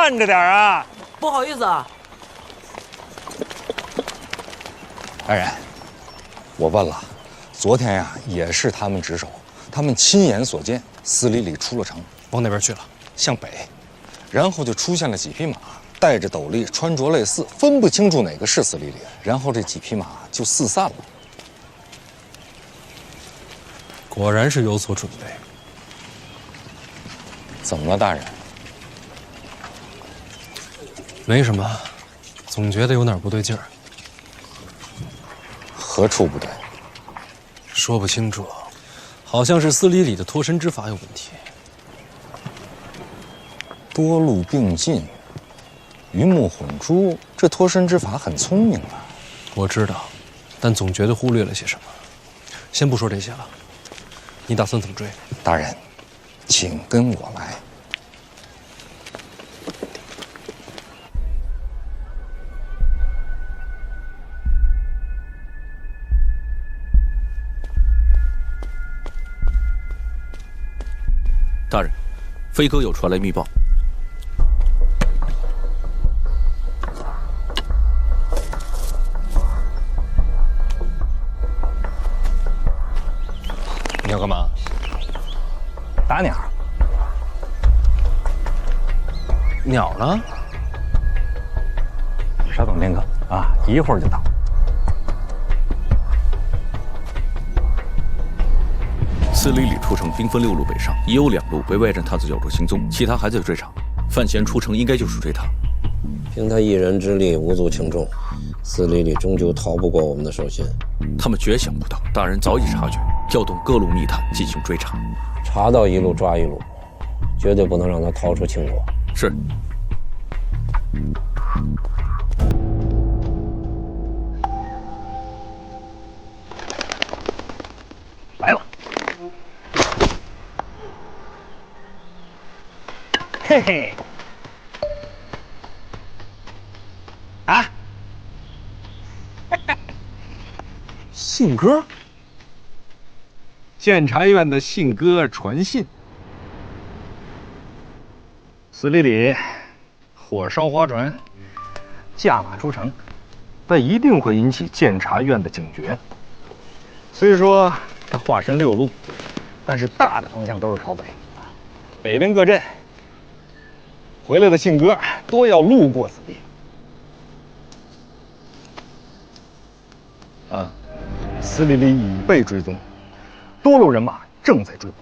看着点啊！不好意思啊，大人，我问了，昨天呀也是他们值守，他们亲眼所见，司礼里出了城，往哪边去了？向北，然后就出现了几匹马，戴着斗笠，穿着类似，分不清楚哪个是司礼里，然后这几匹马就四散了。果然是有所准备。怎么了，大人？没什么，总觉得有哪儿不对劲儿。何处不对？说不清楚，好像是司礼里的脱身之法有问题。多路并进，鱼目混珠，这脱身之法很聪明啊。我知道，但总觉得忽略了些什么。先不说这些了，你打算怎么追？大人，请跟我来。大人，飞哥有传来密报。你要干嘛？打鸟。鸟呢？稍等片刻啊，一会儿就到。司礼里出城，兵分6路北上，已有2路被外战踏子咬住行踪，其他还在追查。范闲出城应该就是追他。凭他一人之力无足轻重，司礼里终究逃不过我们的手心。他们绝想不到，大人早已察觉，调动各路密探进行追查。查到一路抓一路，绝对不能让他逃出秦国。是。来了。嘿嘿。啊！信鸽？监察院的信鸽传信。司礼里火烧花船，驾马出城，但一定会引起监察院的警觉。虽说他化身6路，但是大的方向都是朝北。北边各镇回来的信鸽多要路过此地。啊，司礼里已被追踪，多路人马正在追捕。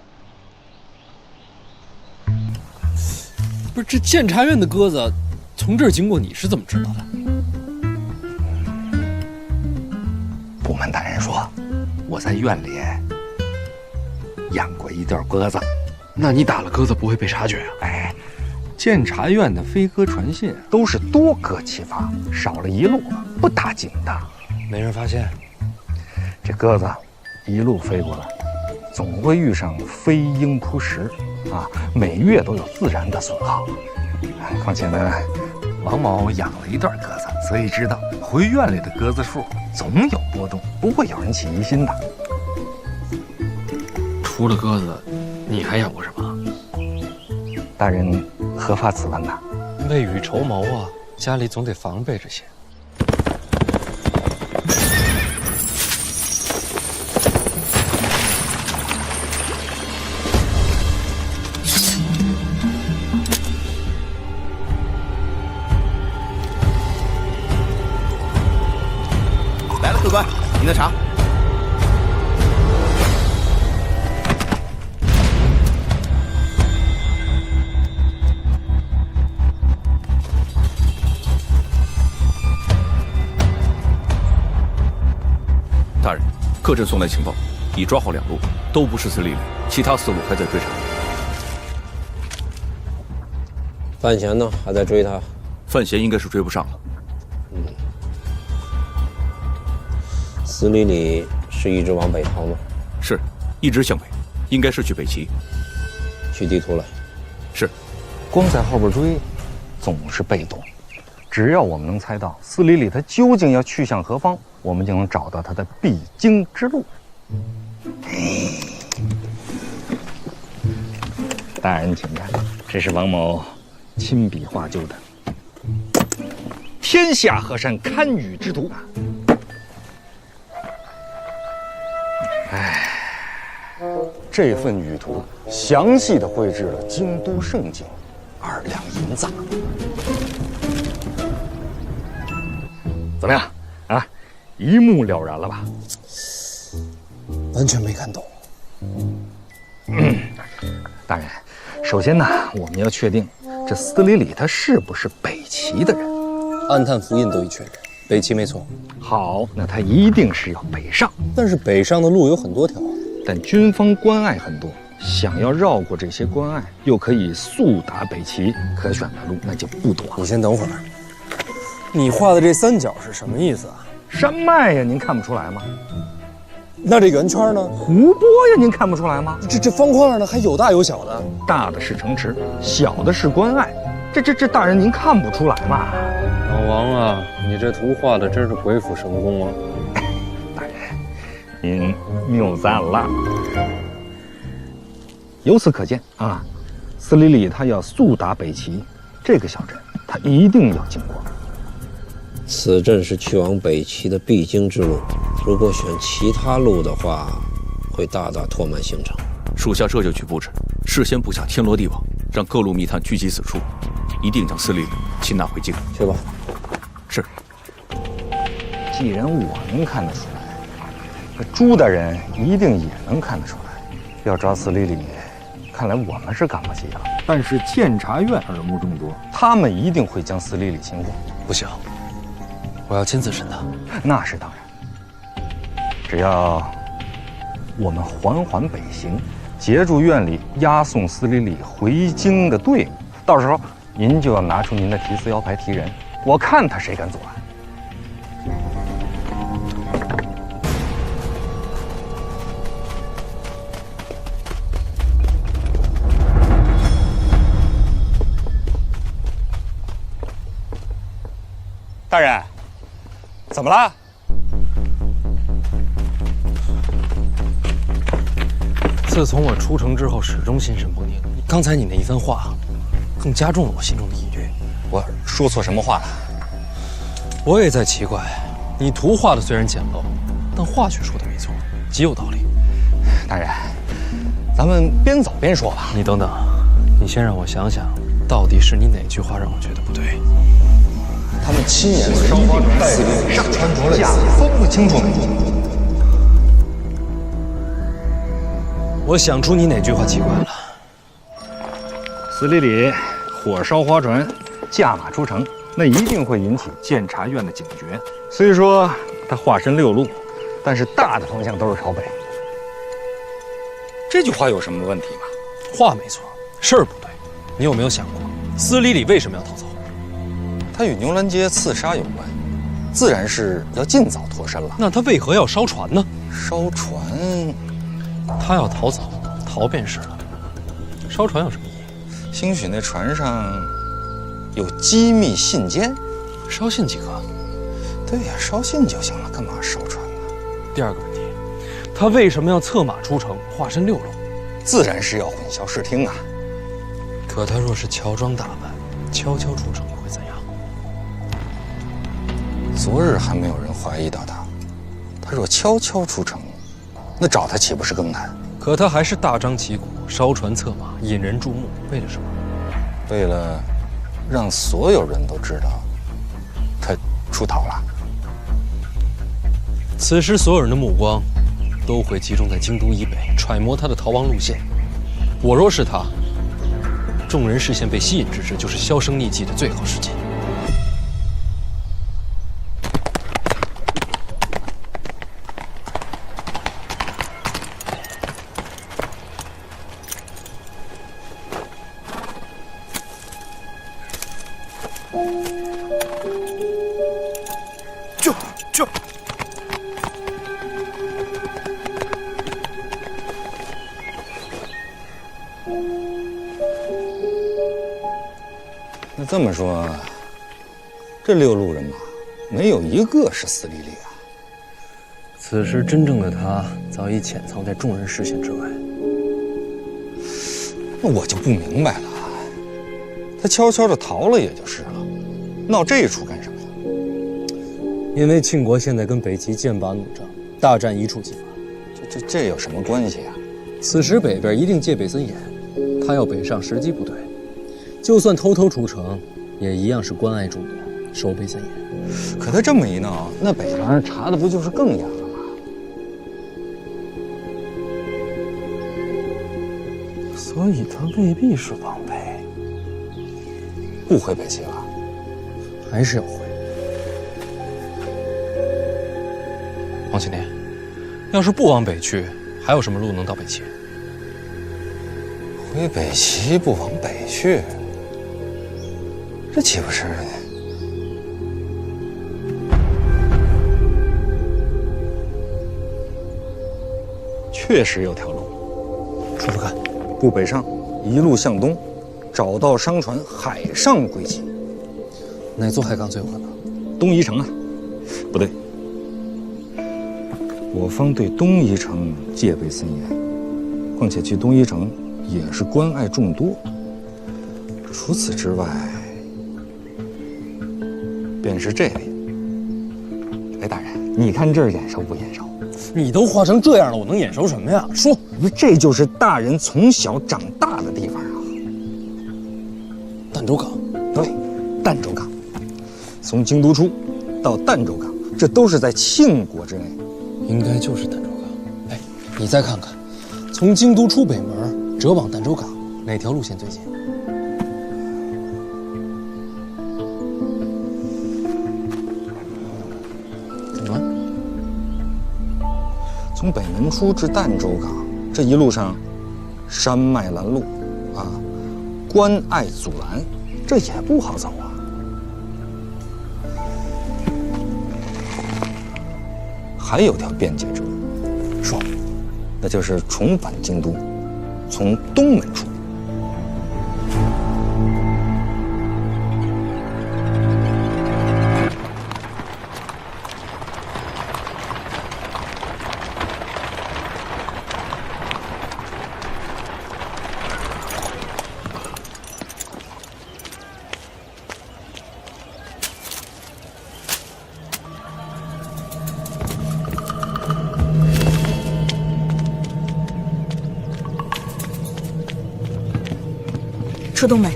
不是，这监察院的鸽子从这儿经过，你是怎么知道的？部门大人说，我在院里养过一对鸽子。那你打了鸽子不会被察觉啊？哎，监察院的飞鸽传信都是多鸽齐发，少了一路不打紧的。没人发现？这鸽子一路飞过来，总会遇上飞鹰扑食啊，每月都有自然的损耗。况且呢，王某养了一对鸽子，所以知道回院里的鸽子数总有波动，不会有人起疑心的。除了鸽子，你还养过什么？大人何发此问呢？未雨绸缪啊，家里总得防备着些。来了，客官，您的茶。大人，各镇送来情报，已抓好2路，都不是司礼里，其他4路还在追查。范闲呢？还在追他？范闲应该是追不上了。司礼里是一直往北逃吗？是，一直向北，应该是去北齐。取地图来。是。光在后边追，总是被动。只要我们能猜到司礼里他究竟要去向何方，我们就能找到他的必经之路。大人请看，这是王某亲笔画就的天下河山堪舆之图。哎，这份舆图详细的绘制了京都盛景2两银子。怎么样啊？一目了然了吧？完全没看懂。大人，首先呢，我们要确定这司礼里他是不是北齐的人。按探符印都已确认，北齐没错。好，那他一定是要北上，但是北上的路有很多条，但军方关隘很多，想要绕过这些关隘，又可以速达北齐，可选的路那就不多了。你先等会儿，你画的这三角是什么意思啊？山脉呀，您看不出来吗？那这圆圈呢？湖泊呀，您看不出来吗？这方块呢，还有大有小的。大的是城池，小的是关隘。这大人您看不出来吗？老王啊，你这图画的真是鬼斧神工啊！大人，您谬赞了。由此可见啊，司礼里他要速达北齐，这个小镇他一定要经过。此镇是去往北齐的必经之路，如果选其他路的话，会大大拖慢行程。属下这就去布置，事先布下天罗地网，让各路密探聚集此处，一定将司礼里擒拿回京。去吧。是。既然我能看得出来，这朱大人一定也能看得出来。要抓司礼里，看来我们是赶不及了。但是监察院耳目众多，他们一定会将司礼里擒获。不行，我要亲自审他。那是当然。只要我们缓缓北行，截住院里押送司礼里回京的队伍，到时候您就要拿出您的提词腰牌提人，我看他谁敢阻拦。大人，怎么了？自从我出城之后，始终心神不宁。刚才你那一番话，更加重了我心中的疑虑。我说错什么话了？我也在奇怪，你图画的虽然简陋，但话却说的没错，极有道理。大人，咱们边走边说吧。你等等，你先让我想想，到底是你哪句话让我觉得不对？他们亲眼随地带领上穿着了甲，分不清楚。我想出你哪句话奇怪了。司礼里火烧花船，驾马出城，那一定会引起监察院的警觉。虽说他化身6路，但是大的方向都是朝北。这句话有什么问题吗？话没错，事儿不对。你有没有想过，司礼里为什么要逃走？他与牛栏街刺杀有关，自然是要尽早脱身了。那他为何要烧船呢？烧船，他要逃走，逃便是了。烧船有什么意义？兴许那船上有机密信笺，烧信即可。对呀，烧信就行了，干嘛烧船呢？第二个问题，他为什么要策马出城，化身6路？自然是要混淆视听啊。可他若是乔装打扮，悄悄出城，会怎样？昨日还没有人怀疑到他，他若悄悄出城，那找他岂不是更难？可他还是大张旗鼓，烧船策马，引人注目，为了什么？为了让所有人都知道他出逃了。此时所有人的目光都会集中在京都以北，揣摩他的逃亡路线。我若是他，众人视线被吸引之时，就是销声匿迹的最好时机。那这么说，这6路人马没有一个是司礼里啊。此时真正的他早已潜藏在众人视线之外。那我就不明白了，他悄悄地逃了也就是了，闹这一出干什么呀？因为庆国现在跟北齐剑拔弩张，大战一触即发。这有什么关系啊？此时北边一定戒备森严，他要北上时机不对，就算偷偷出城，也一样是关隘众多，守备森严。可他这么一闹，那北边查的不就是更严了吗？所以他未必是王北，不回北齐了，还是要回。王青天，要是不往北去，还有什么路能到北齐？回北齐不往北去，这岂不是？确实有条路，说说看。不北上，一路向东，找到商船，海上归齐。哪座海港最有可能？东夷城啊，不对，我方对东夷城戒备森严，况且去东夷城也是关隘众多。除此之外，便是这里。哎，大人，你看这儿眼熟不眼熟？你都画成这样了，我能眼熟什么呀？说，这就是大人从小长大的地方啊。儋州港。对，儋州港。从京都出到儋州港，这都是在庆国之内。应该就是儋州港。哎，你再看看，从京都出北门折往儋州港，哪条路线最近？怎么了？从北门出至儋州港，这一路上山脉拦路啊，关隘阻拦，这也不好走啊。还有条便捷之路，说，那就是重返京都，从东门出。出东门。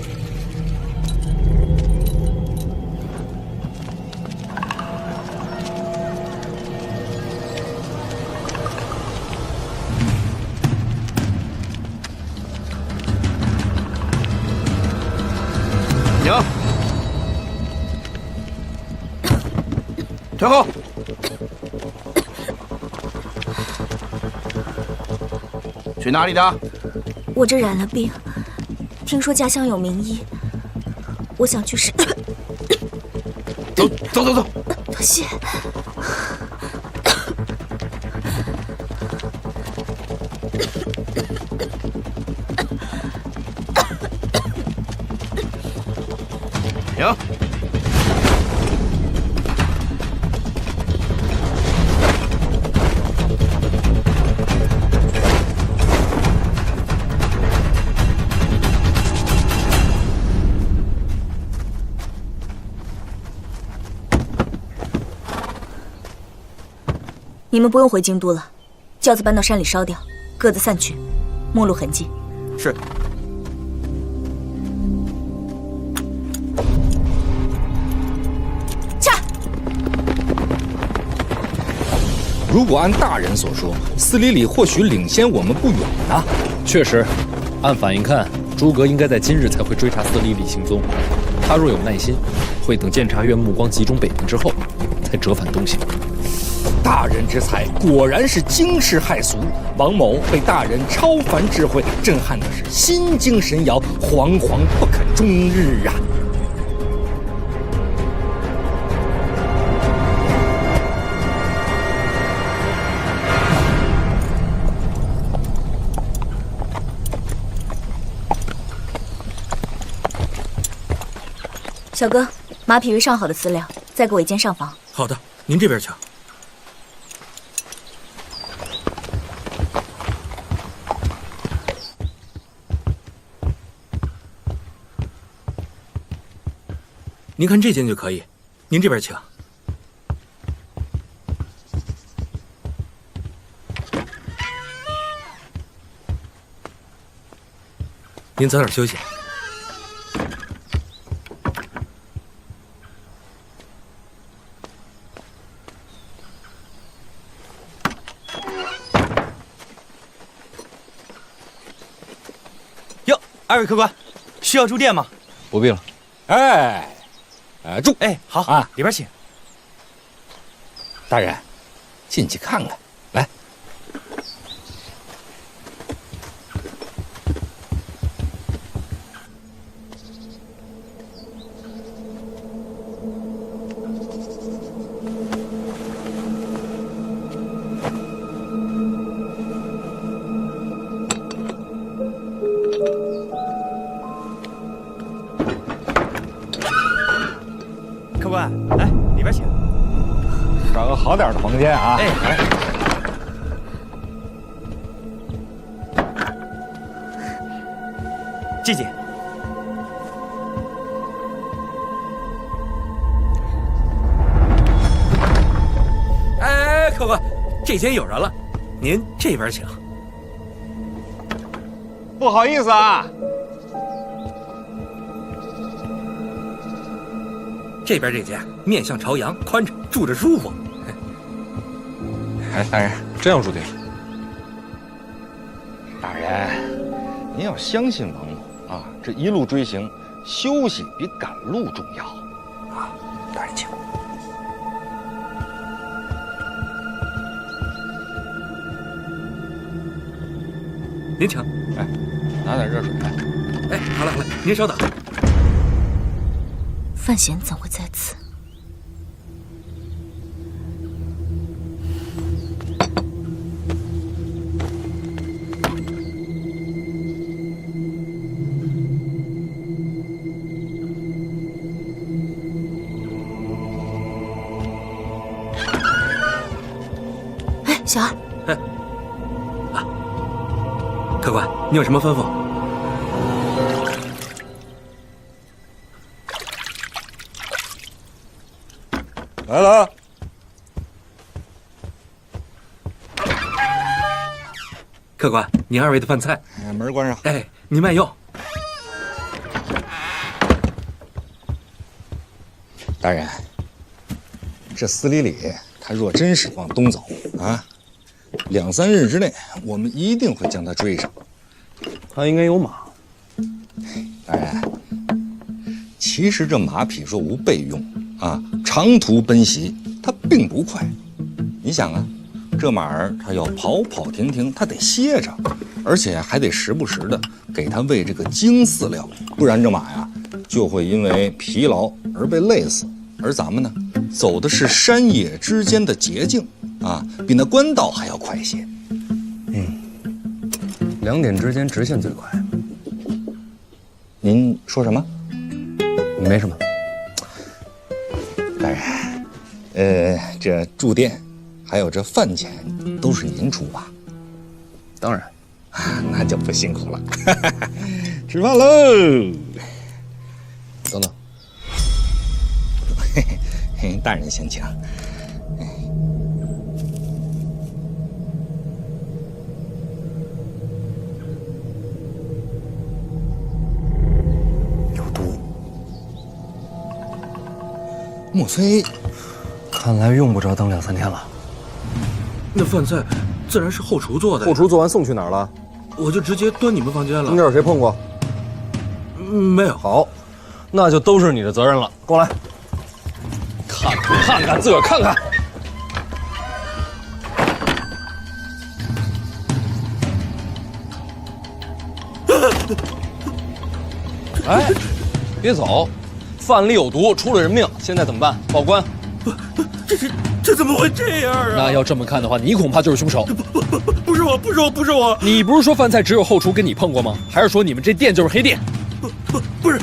停！退后！去哪里的？我这染了病，听说家乡有名医，我想去试。走走走走！多谢。停！你们不用回京都了，轿子搬到山里烧掉，各自散去，陌路痕迹。是。驾！如果按大人所说，司礼里或许领先我们不远呢。确实，按反应看，诸葛应该在今日才会追查司礼里行踪。他若有耐心，会等监察院目光集中北门之后，才折返东行。大人之才果然是惊世骇俗，王某被大人超凡智慧震撼的是心惊神摇，惶惶不可终日啊！小哥，马匹为上好的饲料，再给我一间上房。好的，您这边请。您看这间就可以，您这边请。您早点休息。哟，二位客官，需要住店吗？不必了。住。哎，好啊，里边请。大人，进去看看。来，客官，来里边请。找个好点的房间啊。哎，来。季姐，哎，客官，这间有人了，您这边请。不好意思啊，这边这间面向朝阳，宽敞，住着舒服。哎，大人，这样住店。大人，您要相信王某啊，这一路追行，休息比赶路重要啊。大人请。您请。哎，拿点热水。哎，好嘞好嘞，您稍等。范闲怎会在此？哎，小二，客官，你有什么吩咐？来了。客官，您二位的饭菜。门关上。哎，您慢用。大人，这司礼里他若真是往东走啊，2、3日之内，我们一定会将他追上。他应该有马。大人，其实这马匹若无备用啊，长途奔袭它并不快。你想啊，这马儿它要跑跑停停，它得歇着，而且还得时不时的给它喂这个精饲料，不然这马呀就会因为疲劳而被累死。而咱们呢，走的是山野之间的捷径啊，比那官道还要快些。2点之间直线最快。您说什么？没什么。大人，这住店还有这饭钱都是您出吧？当然。啊，那就不辛苦了。吃饭喽！等等，嘿，大人先请。有毒。莫非？看来用不着等2、3天了。那饭菜自然是后厨做的。后厨做完送去哪儿了？我就直接端你们房间了。中间有谁碰过？没有。好，那就都是你的责任了。过来，看看，自个儿看看。哎，别走，饭里有毒，出了人命，现在怎么办？报官。这怎么会这样啊？那要这么看的话，你恐怕就是凶手。不是我。你不是说饭菜只有后厨跟你碰过吗？还是说你们这店就是黑店？不是，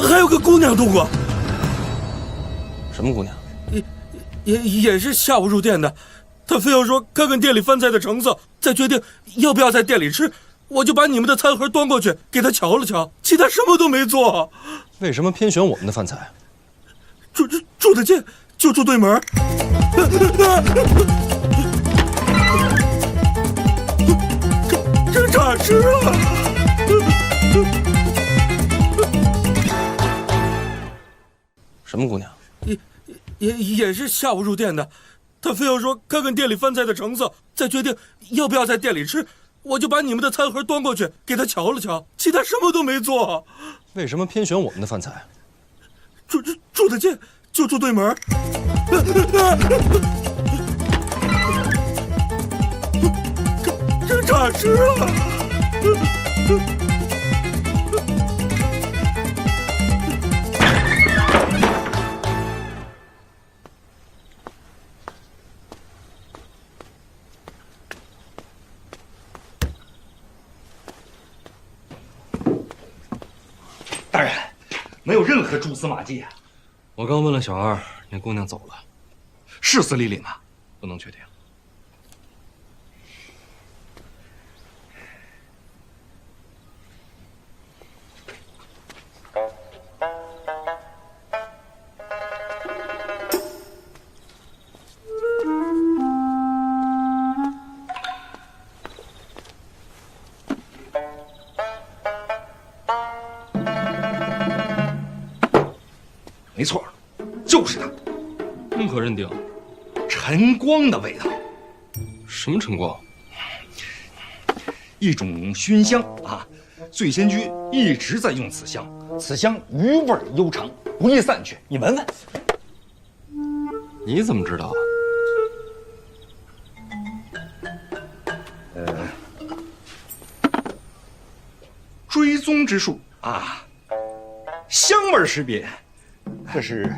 还有个姑娘动过。什么姑娘？也是下午入店的，她非要说看看店里饭菜的成色，再决定要不要在店里吃。我就把你们的餐盒端过去给她瞧了瞧，其他什么都没做。为什么偏选我们的饭菜？住得近，就住对门。这咋吃了？什么姑娘？也是下午入店的，他非要说看看店里饭菜的成色，再决定要不要在店里吃。我就把你们的餐盒端过去给他瞧了瞧，其他什么都没做。为什么偏选我们的饭菜？住得近，就住对门。这咋吃了？大人，没有任何蛛丝马迹啊！我刚问了小二，那姑娘走了，是司礼里吗？不能确定。没错，就是他。宁可认定？晨光的味道。什么晨光？一种熏香啊，醉仙居一直在用此香，此香余味悠长，不易散去。你闻闻。你怎么知道啊？追踪之术啊，香味识别。这是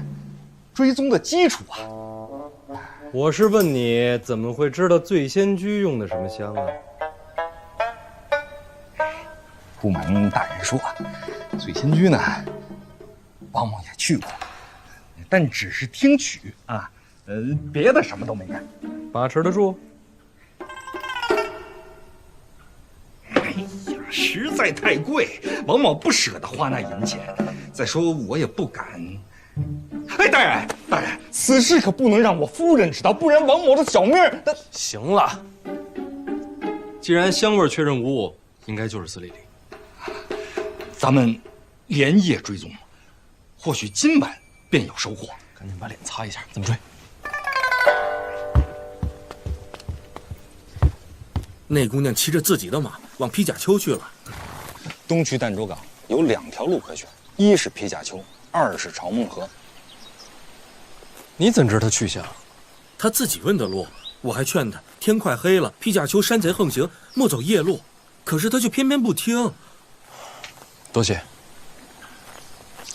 追踪的基础啊！我是问你怎么会知道醉仙居用的什么香啊？不瞒大人说，醉仙居呢，王某也去过，但只是听曲啊，别的什么都没干。把持得住？哎呀，实在太贵，王某不舍得花那银钱。再说我也不敢。哎，大人，大人，此事可不能让我夫人知道，不然王某的小命儿……行了，既然香味确认无误，应该就是司礼里。咱们连夜追踪，或许今晚便有收获。赶紧把脸擦一下，怎么追？那姑娘骑着自己的马往披甲丘去了。东去儋州港有2条路可选，一是披甲丘，2是潮梦河。你怎知他去向？他自己问的路，我还劝他天快黑了，披甲丘山贼横行，莫走夜路。可是他却偏偏不听。多谢。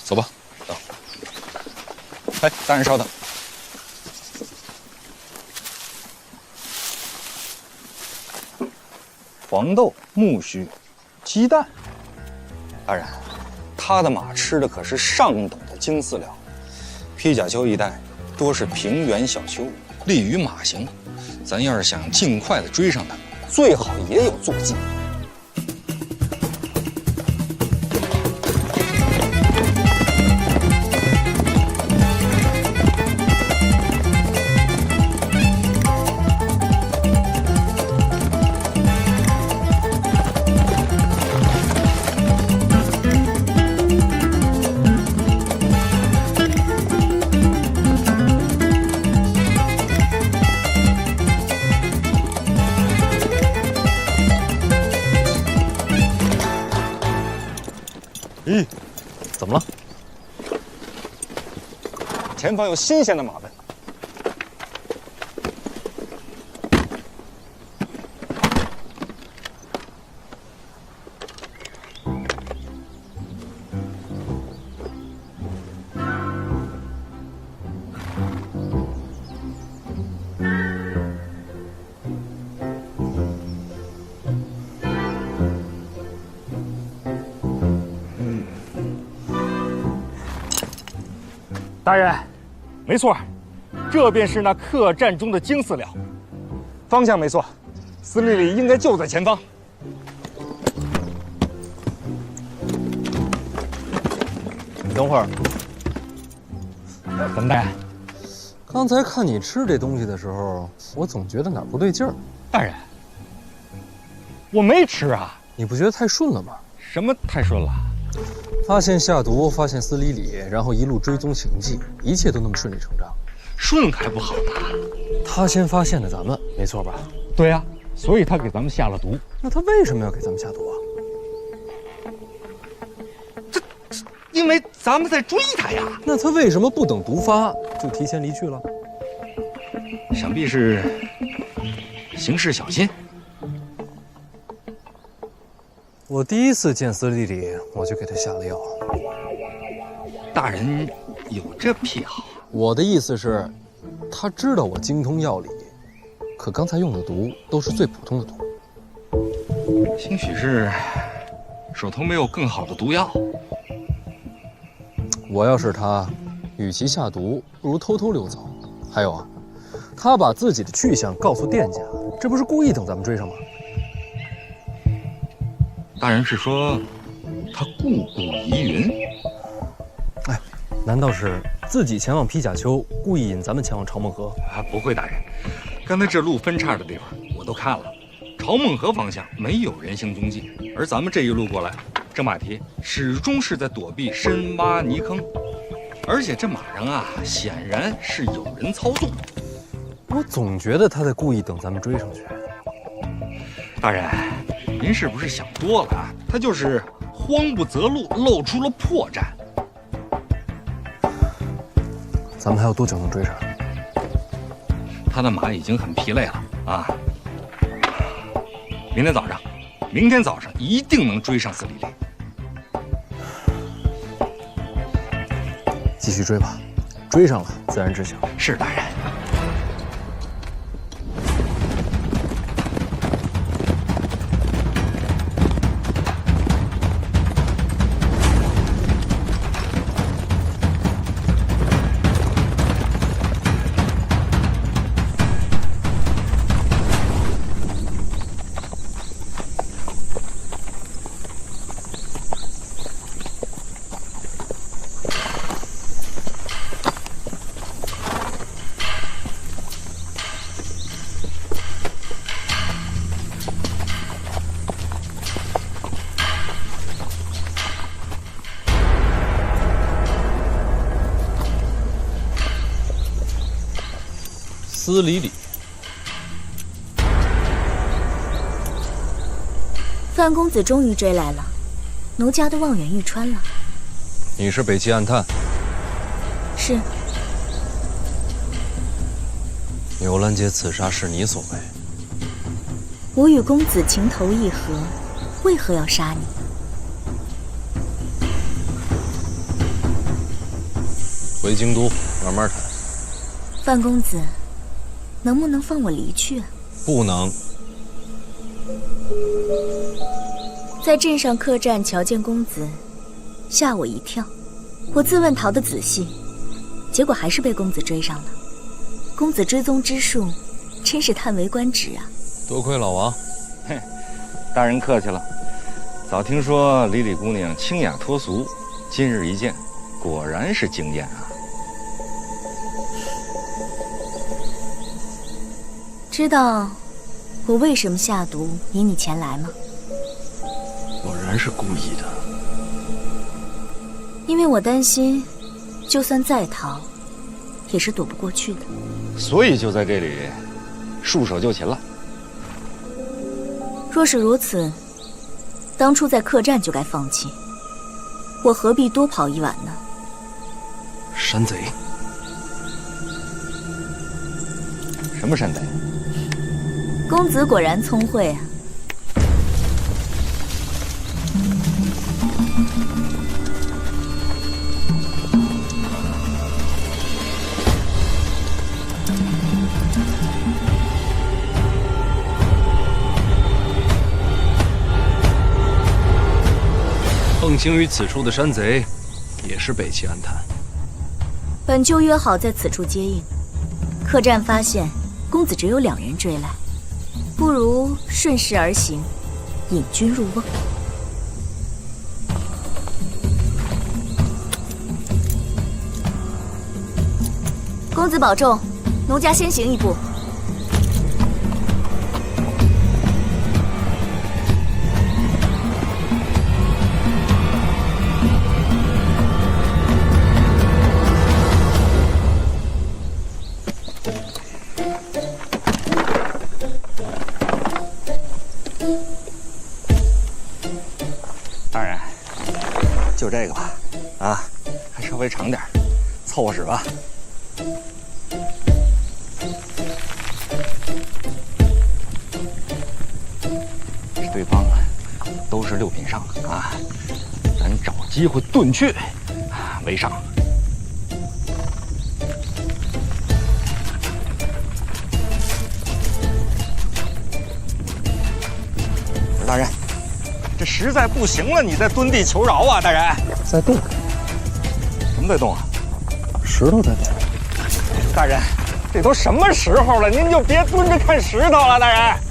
走吧。走。哎，大人稍等。黄豆、苜蓿、鸡蛋。大人，他的马吃的可是上等的精饲料。披甲丘一带多是平原小丘，利于马行。咱要是想尽快的追上他，最好也有坐骑。咦，怎么了？前方有新鲜的马奔。大人，没错，这便是那客栈中的精饲料。方向没错，司礼里应该就在前方。你等会儿。怎么的？刚才看你吃这东西的时候，我总觉得哪儿不对劲儿。大人，我没吃啊。你不觉得太顺了吗？什么太顺了？发现下毒，发现司理里，然后一路追踪行迹，一切都那么顺理成章。顺还不好吗？他先发现的咱们，没错吧？对呀，所以他给咱们下了毒。那他为什么要给咱们下毒啊？因为咱们在追他呀。那他为什么不等毒发就提前离去了？想必是行事小心。我第一次见司理里，我就给他下了药。大人有这癖好？我的意思是，他知道我精通药理，可刚才用的毒都是最普通的毒。兴许是手头没有更好的毒药。我要是他，与其下毒，不如偷偷溜走。还有啊，他把自己的去向告诉店家，这不是故意等咱们追上吗？大人是说他故布疑云？哎，难道是自己前往披甲丘，故意引咱们前往朝梦河？啊，不会，大人。刚才这路分叉的地方我都看了，朝梦河方向没有人行踪迹，而咱们这一路过来，这马蹄始终是在躲避深挖泥坑，而且这马上啊，显然是有人操纵。我总觉得他在故意等咱们追上去。大人，您是不是想多了啊？他就是慌不择路，露出了破绽。咱们还有多久能追上？他的马已经很疲累了啊！明天早上一定能追上司理里。继续追吧，追上了自然知晓。是大人。司理里，范公子终于追来了，奴家都望眼欲穿了。你是北齐暗探？是。纽兰杰刺杀是你所为？我与公子情投意合，为何要杀你？回京都慢慢谈。范公子，能不能放我离去啊？不能。在镇上客栈瞧见公子，吓我一跳。我自问逃得仔细，结果还是被公子追上了。公子追踪之术，真是叹为观止啊！多亏老王。嘿，大人客气了。早听说李李姑娘清雅脱俗，今日一见，果然是惊艳啊！知道我为什么下毒引你前来吗？果然是故意的。因为我担心，就算再逃，也是躲不过去的。所以就在这里束手就擒了。若是如此，当初在客栈就该放弃，我何必多跑一晚呢？山贼？什么山贼？公子果然聪慧啊！奉行于此处的山贼，也是北齐暗探。本就约好在此处接应，客栈发现公子只有2人追来，不如顺势而行，引君入瓮。公子保重，奴家先行一步。大人，就这个吧，啊，还稍微长点，凑合使吧。这对方都是6品上的啊，咱找机会遁去，围上。大人，这实在不行了，你再蹲地求饶啊！大人，在动，什么在动啊？石头在动。大人，这都什么时候了，您就别蹲着看石头了，大人。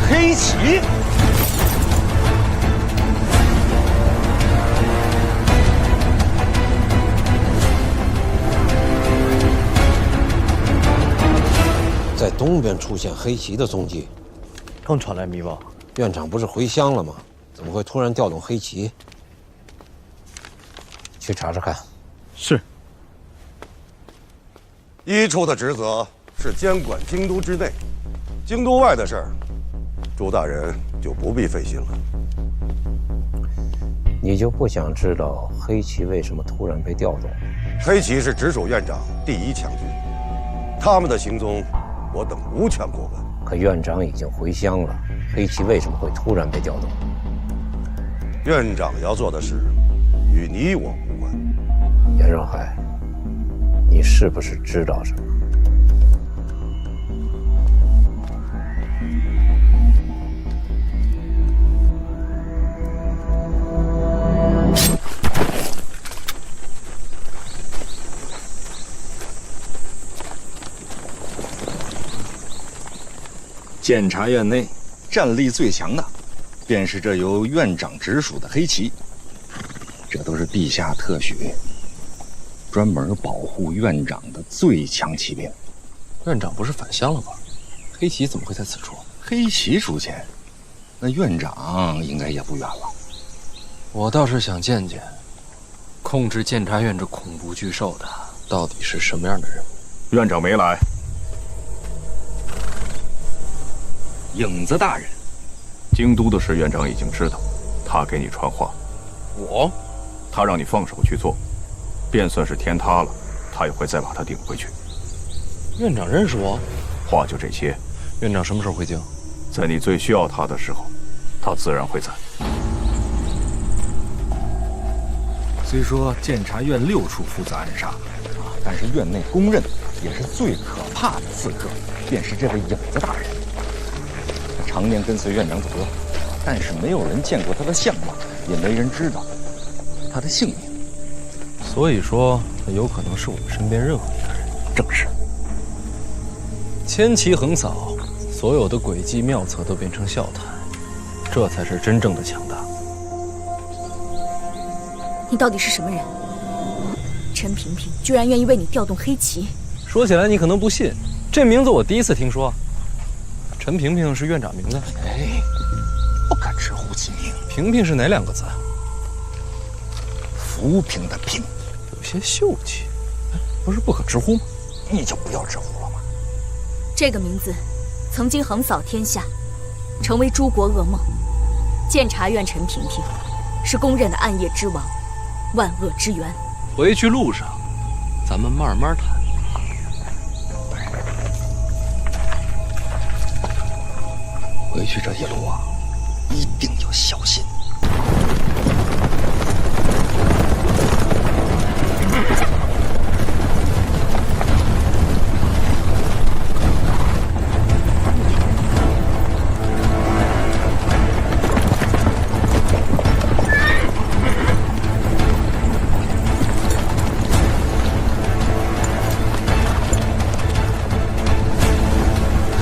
黑旗，在东边出现黑旗的踪迹，刚传来密报，院长不是回乡了吗？怎么会突然调动黑旗？去查查看。是。一处的职责是监管京都之内，京都外的事儿，朱大人就不必费心了。你就不想知道黑旗为什么突然被调动？黑旗是直属院长第一强军，他们的行踪，我等无权过问。可院长已经回乡了，黑旗为什么会突然被调动？院长要做的事，与你我无关。严若海，你是不是知道什么？监察院内战力最强的，便是这由院长直属的黑旗。这都是陛下特许，专门保护院长的最强骑兵。院长不是返乡了吗？黑旗怎么会在此处？黑旗出现，那院长应该也不远了。我倒是想见见，控制监察院这恐怖巨兽的到底是什么样的人物。院长没来。影子大人，京都的事院长已经知道，他给你传话。我？他让你放手去做，便算是天塌了，他也会再把他顶回去。院长认识我？话就这些。院长什么时候回京？在你最需要他的时候，他自然会在。虽说监察院6处负责暗杀，但是院内公认也是最可怕的刺客，便是这位影子大人。他常年跟随院长左右，但是没有人见过他的相貌，也没人知道他的姓名。所以说，他有可能是我们身边任何一个人。正是。千骑横扫，所有的诡计妙策都变成笑谈，这才是真正的强大。你到底是什么人？陈萍萍居然愿意为你调动黑旗。说起来你可能不信，这名字我第一次听说。陈萍萍是院长名字？哎，不可直呼其名。萍萍是哪2个字？浮萍的萍，有些秀气。不是不可直呼吗？你就不要直呼了吗？这个名字曾经横扫天下，成为诸国噩梦。监察院陈萍萍是公认的暗夜之王，万恶之源。回去路上，咱们慢慢谈。回去这一路啊，一定要小心。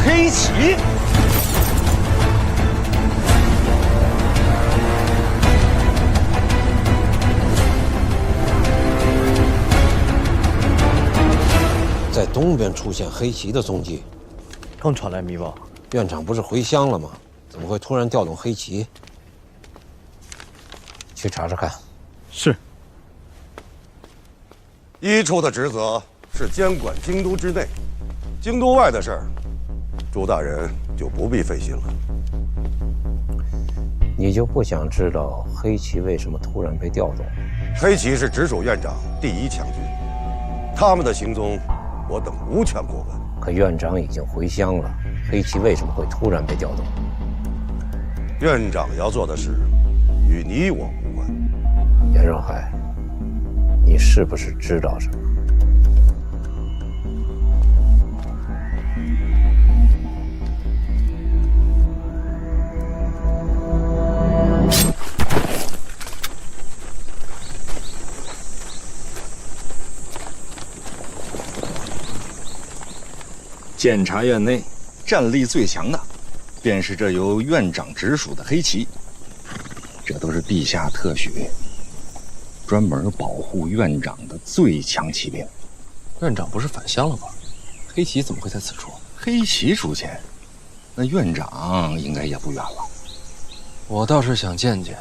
黑旗。在东边出现黑旗的踪迹，刚传来密报，院长不是回乡了吗？怎么会突然调动黑旗？去查查看。是。一处的职责是监管京都之内，京都外的事儿，朱大人就不必费心了。你就不想知道黑旗为什么突然被调动？黑旗是直属院长第一强军，他们的行踪，我等无权过问。可院长已经回乡了，黑旗为什么会突然被调动？院长要做的事，与你我无关。严若海，你是不是知道什么？监察院内战力最强的，便是这由院长直属的黑旗。这都是陛下特许，专门保护院长的最强骑兵。院长不是返乡了吗？黑旗怎么会在此处？黑旗出现，那院长应该也不远了。我倒是想见见，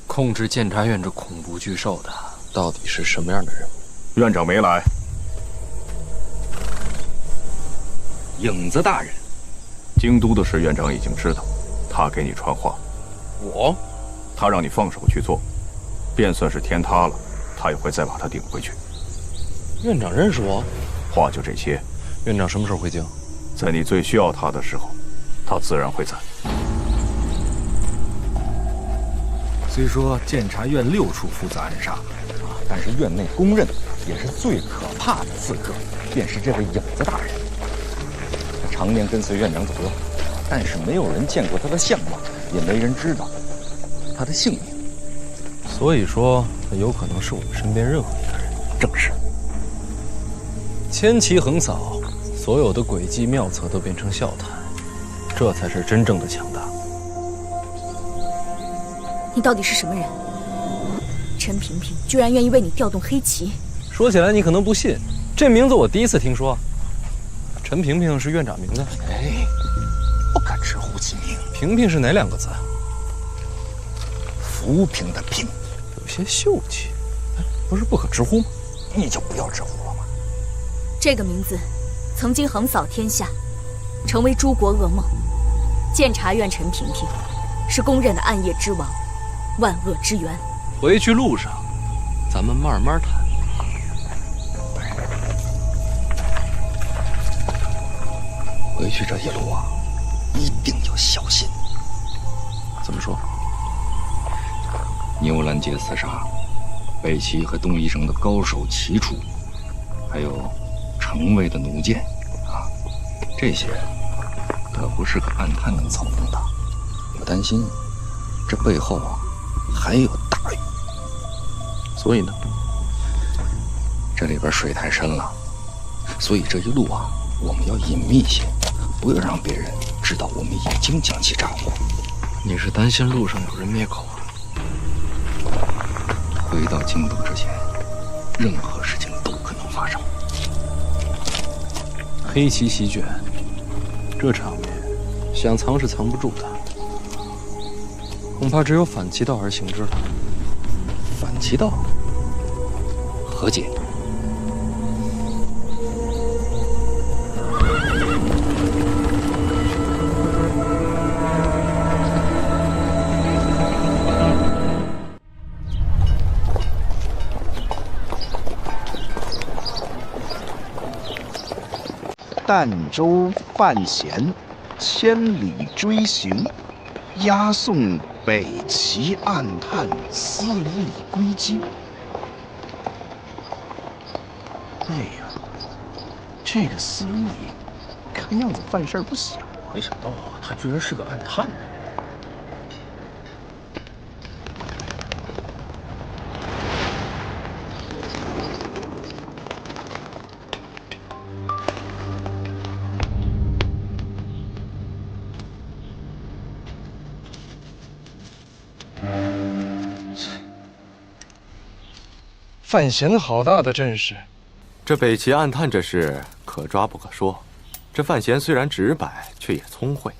控制监察院这恐怖巨兽的到底是什么样的人物。院长没来。影子大人，京都的事院长已经知道，他给你传话。我？他让你放手去做，便算是天塌了，他也会再把他顶回去。院长认识我？话就这些。院长什么时候回京？在你最需要他的时候，他自然会在。虽说监察院6处负责暗杀，但是院内公认也是最可怕的刺客，便是这位影子大人。他常年跟随院长左右，但是没有人见过他的相貌，也没人知道他的姓名。所以说，他有可能是我们身边任何一个人。正是。千骑横扫，所有的诡计妙策都变成笑谈，这才是真正的强大。你到底是什么人？陈萍萍居然愿意为你调动黑旗。说起来你可能不信，这名字我第一次听说。陈萍萍是院长名字？哎，不可直呼其名。萍萍是哪2个字？浮萍的萍，有些秀气。不是不可直呼吗？你就不要直呼了吗？这个名字曾经横扫天下，成为诸国噩梦。监察院陈萍萍是公认的暗夜之王，万恶之源。回去路上，咱们慢慢谈。回去这一路啊，一定要小心。怎么说？牛兰街刺杀，北齐和东夷省的高手齐出，还有城卫的弩箭啊，这些可不是个暗探能操纵的。我担心这背后啊还有大雨。所以呢？这里边水太深了，所以这一路啊我们要隐秘些，不要让别人知道我们已经将其炸破。你是担心路上有人灭口啊？回到京都之前，任何事情都可能发生。黑旗席卷，这场面想藏是藏不住的，恐怕只有反其道而行之了。反其道？何解？儋州范闲千里追行，押送北齐暗探司礼归京。哎呀，这个司礼看样子犯事儿不小。没想到他居然是个暗探。范闲好大的阵势！这北齐暗探这事可抓不可说。这范闲虽然直白，却也聪慧。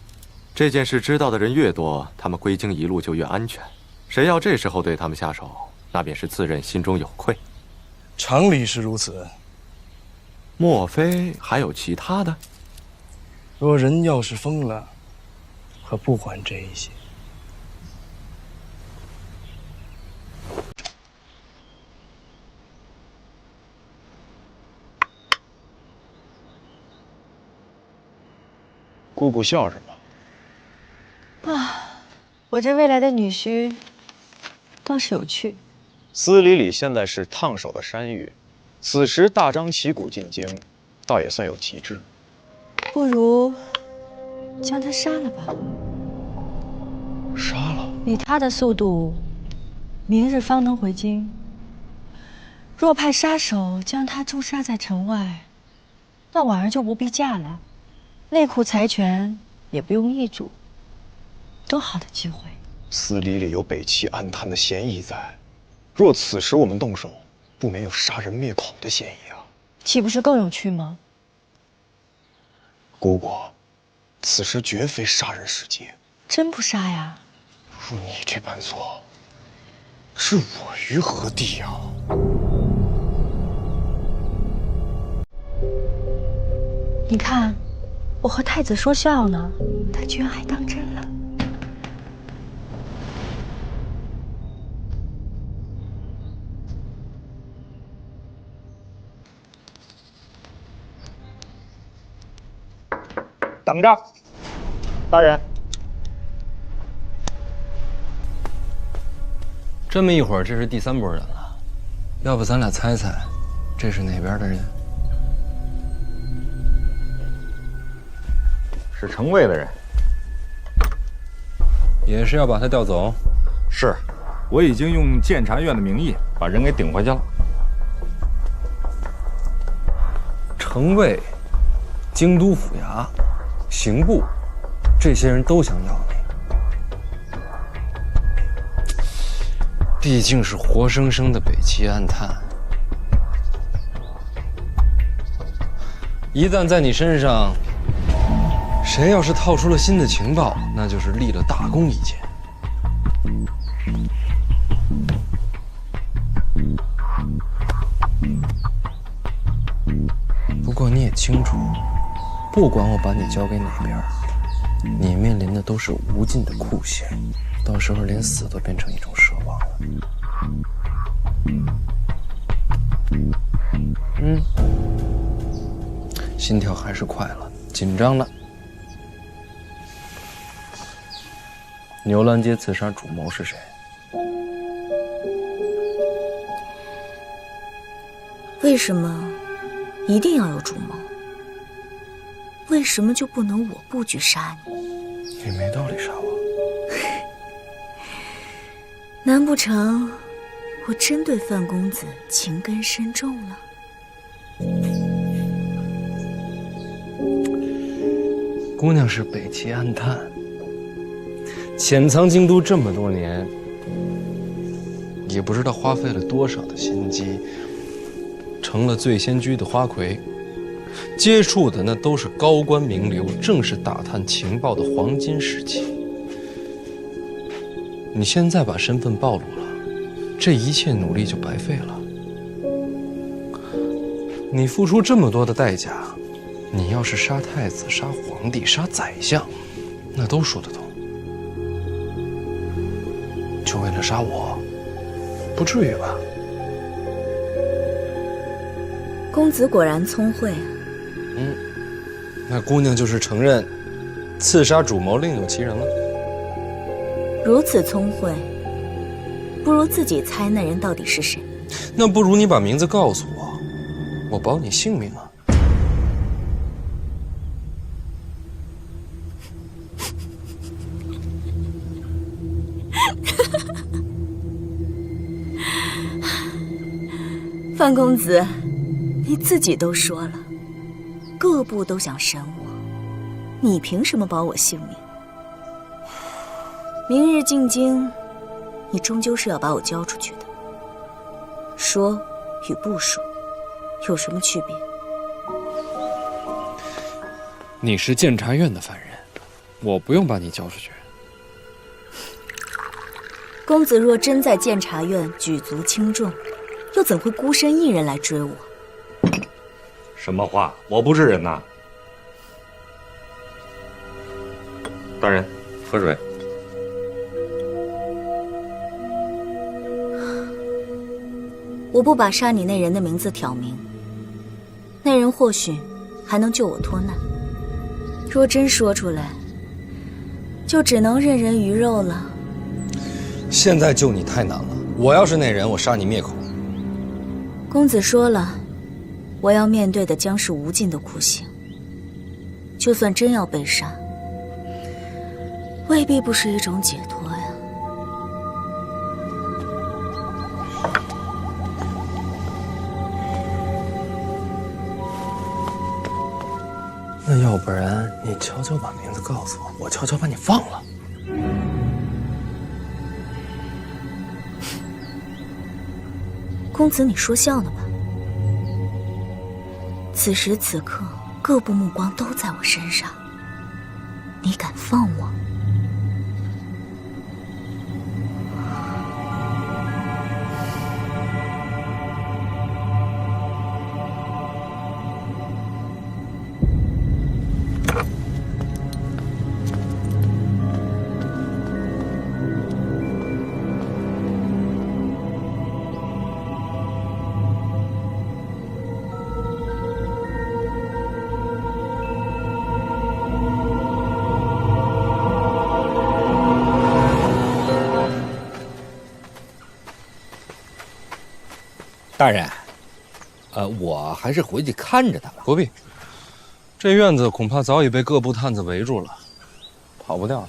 这件事知道的人越多，他们归京一路就越安全。谁要这时候对他们下手，那便是自认心中有愧。常理是如此。莫非还有其他的？若人要是疯了，可不管这一些。姑姑笑什么？我这未来的女婿倒是有趣。司礼里现在是烫手的山芋，此时大张旗鼓进京，倒也算有旗帜。不如将他杀了吧。杀了？以他的速度，明日方能回京。若派杀手将他诛杀在城外，那婉儿就不必嫁了。内库财权也不用易主，多好的机会！司礼里有北齐暗探的嫌疑在，若此时我们动手，不免有杀人灭口的嫌疑啊！岂不是更有趣吗？姑姑，此时绝非杀人时机。真不杀呀？若你这般做，置我于何地呀？你看。我和太子说笑呢，他居然还当真了。等着，大人。这么一会儿，这是第3拨人了，要不咱俩猜猜，这是哪边的人？是城卫的人，也是要把他调走。是，我已经用监察院的名义把人给顶回去了。城卫、京都府衙、刑部，这些人都想要你。毕竟是活生生的北齐暗探，一旦在你身上。谁要是套出了新的情报，那就是立了大功一件。不过你也清楚，不管我把你交给哪边，你面临的都是无尽的酷刑，到时候连死都变成一种奢望了。心跳还是快了，紧张了。牛栏街刺杀主谋是谁？为什么一定要有主谋？为什么就不能我布局杀你？你没道理杀我。难不成我真对范公子情根深重了？姑娘是北齐暗探，潜藏京都这么多年，也不知道花费了多少的心机，成了醉仙居的花魁，接触的那都是高官名流，正是打探情报的黄金时期。你现在把身份暴露了，这一切努力就白费了。你付出这么多的代价，你要是杀太子、杀皇帝、杀宰相，那都说得通。就为了杀我，不至于吧？公子果然聪慧啊。那姑娘就是承认刺杀主谋另有其人了。如此聪慧，不如自己猜那人到底是谁。那不如你把名字告诉我，我保你性命啊！范公子，你自己都说了，各部都想审我，你凭什么保我性命？明日进京，你终究是要把我交出去的。说与不说，有什么区别？你是监察院的犯人，我不用把你交出去。公子若真在监察院举足轻重，又怎会孤身一人来追我？什么话？我不是人呐！大人，喝水。我不把杀你那人的名字挑明，那人或许还能救我脱难。若真说出来，就只能任人鱼肉了。现在救你太难了，我要是那人，我杀你灭口。公子说了，我要面对的将是无尽的苦刑。就算真要被杀，未必不是一种解脱呀。那要不然你悄悄把名字告诉我，我悄悄把你放了。公子，你说笑呢吧？此时此刻，各部目光都在我身上，你敢放我？大人，我还是回去看着他吧。不必，这院子恐怕早已被各部探子围住了，跑不掉的。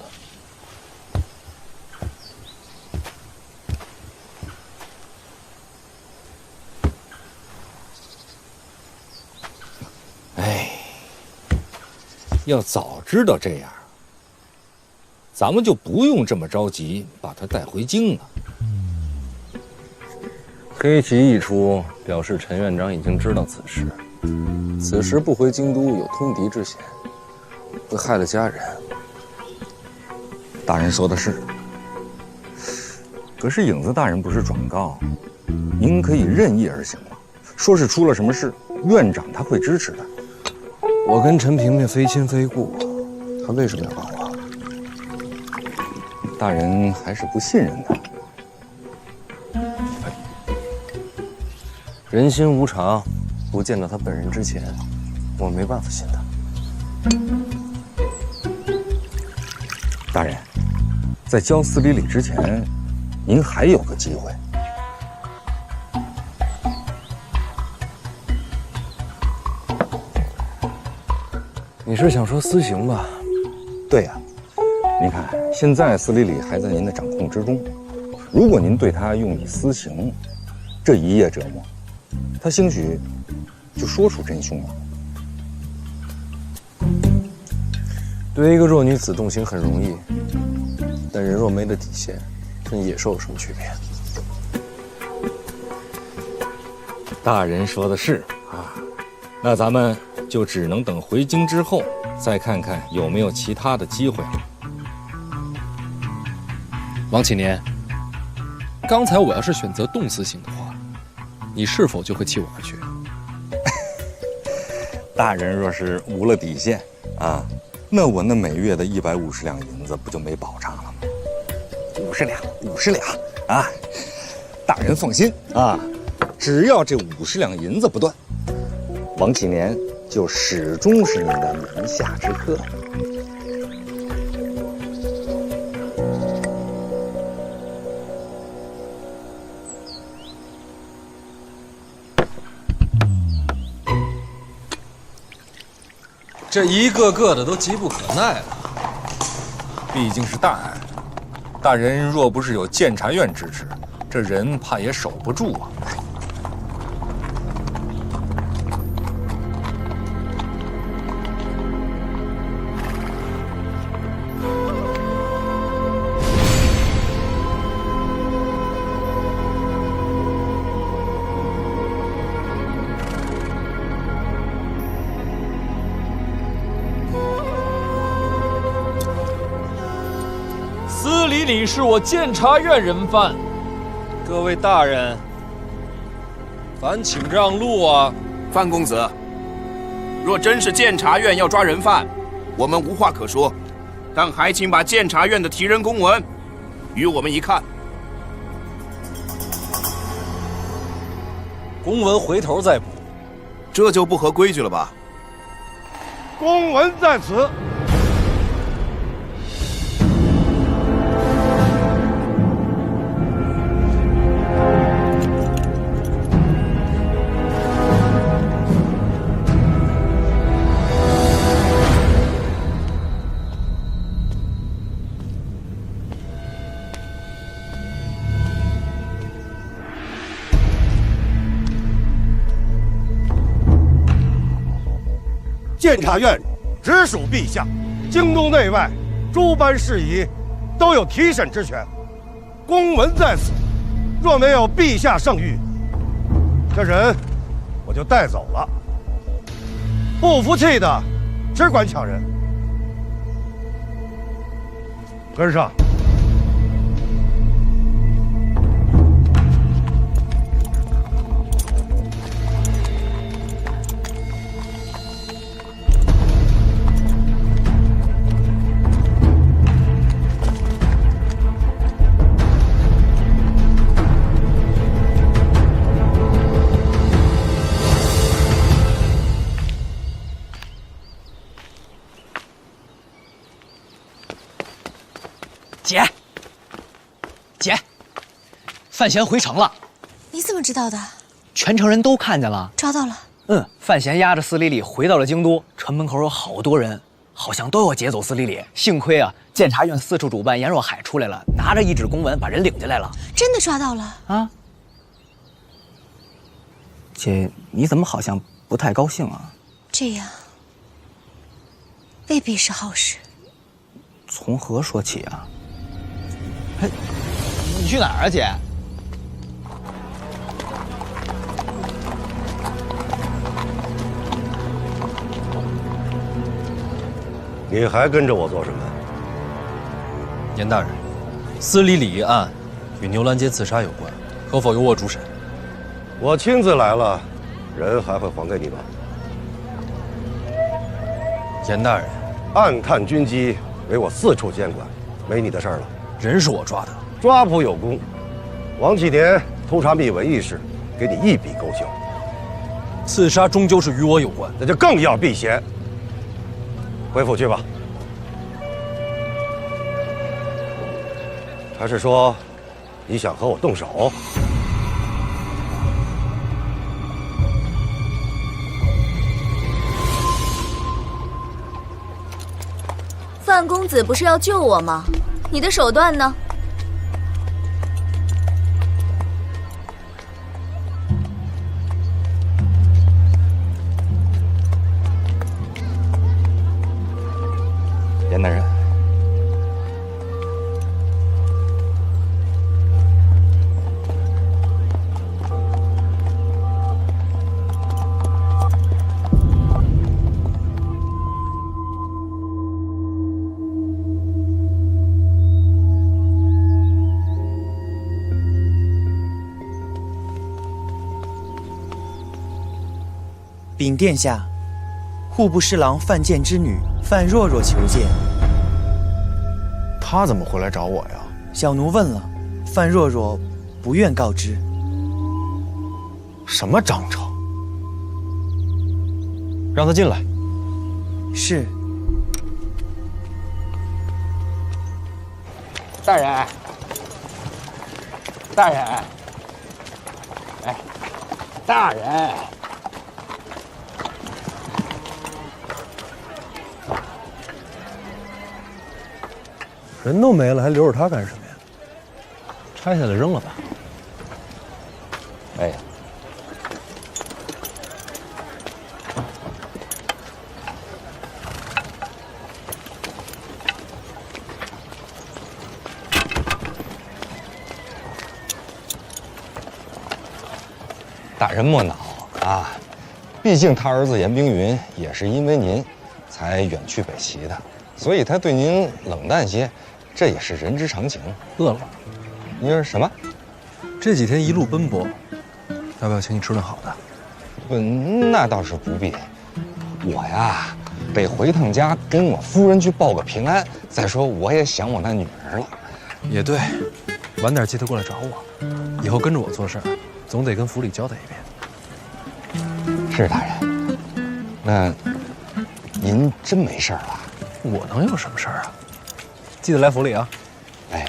哎，要早知道这样，咱们就不用这么着急把他带回京了。黑旗一出，表示陈院长已经知道此事。此时不回京都，有通敌之嫌，会害了家人。大人说的是，可是影子大人不是状告，您可以任意而行吗？说是出了什么事，院长他会支持的。我跟陈萍萍非亲非故，他为什么要帮我？大人还是不信任他。人心无常，不见到他本人之前，我没办法信他。大人，在交司礼礼之前，您还有个机会。你是想说私刑吧？对呀，您看，现在司礼礼还在您的掌控之中，如果您对他用以私刑，这一夜折磨，他兴许就说出真凶了。对一个弱女子动刑很容易，但人若没了底线，跟野兽有什么区别？大人说的是啊，那咱们就只能等回京之后，再看看有没有其他的机会了。王启年，刚才我要是选择动私刑的话，你是否就会弃我而去？大人若是无了底线啊，那我那每月的150两银子不就没保障了吗？50两啊！大人放心啊，只要这50两银子不断，王启年就始终是你的门下之客。这一个个的都急不可耐了。毕竟是大案，大人若不是有监察院支持，这人怕也守不住啊。司理里是我监察院人犯，各位大人，烦请让路啊！范公子，若真是监察院要抓人犯，我们无话可说，但还请把监察院的提人公文与我们一看。公文回头再补，这就不合规矩了吧？公文在此。监察院直属陛下，京都内外诸般事宜都有提审之权。公文在此，若没有陛下圣谕，这人我就带走了。不服气的，只管抢人。跟上。姐，范闲回城了。你怎么知道的？全城人都看见了。抓到了。范闲押着司理里回到了京都，城门口有好多人，好像都要劫走司理里。幸亏啊，监察院四处主办严若海出来了，拿着一纸公文把人领进来了。真的抓到了啊？姐，你怎么好像不太高兴啊？这样未必是好事。从何说起啊？哎，你去哪儿啊，姐？你还跟着我做什么？严大人，司理里一案与牛栏街刺杀有关，可否由我主审？我亲自来了，人还会还给你吗？严大人，暗探军机为我四处监管，没你的事儿了。人是我抓的，抓捕有功。王启年通查密文一事，给你一笔勾销。刺杀终究是与我有关，那就更要避嫌。回府去吧。还是说，你想和我动手？范公子不是要救我吗？你的手段呢？严大人，禀殿下，户部侍郎范建之女范若若求见。她怎么会来找我呀？小奴问了，范若若不愿告知。什么章程？让他进来。是。大人，大人，哎，大人，人都没了，还留着他干什么呀？拆下来扔了吧。哎，大人莫恼啊，毕竟他儿子严冰云也是因为您才远去北齐的，所以他对您冷淡些，这也是人之常情。饿了？你说什么？这几天一路奔波，要不要请你吃顿好的？不，那倒是不必。我呀，得回趟家跟我夫人去报个平安。再说，我也想我那女儿了。也对，晚点记得过来找我。以后跟着我做事儿，总得跟府里交代一遍。是大人。那您真没事儿吧？我能有什么事儿啊？记得来府里啊。哎。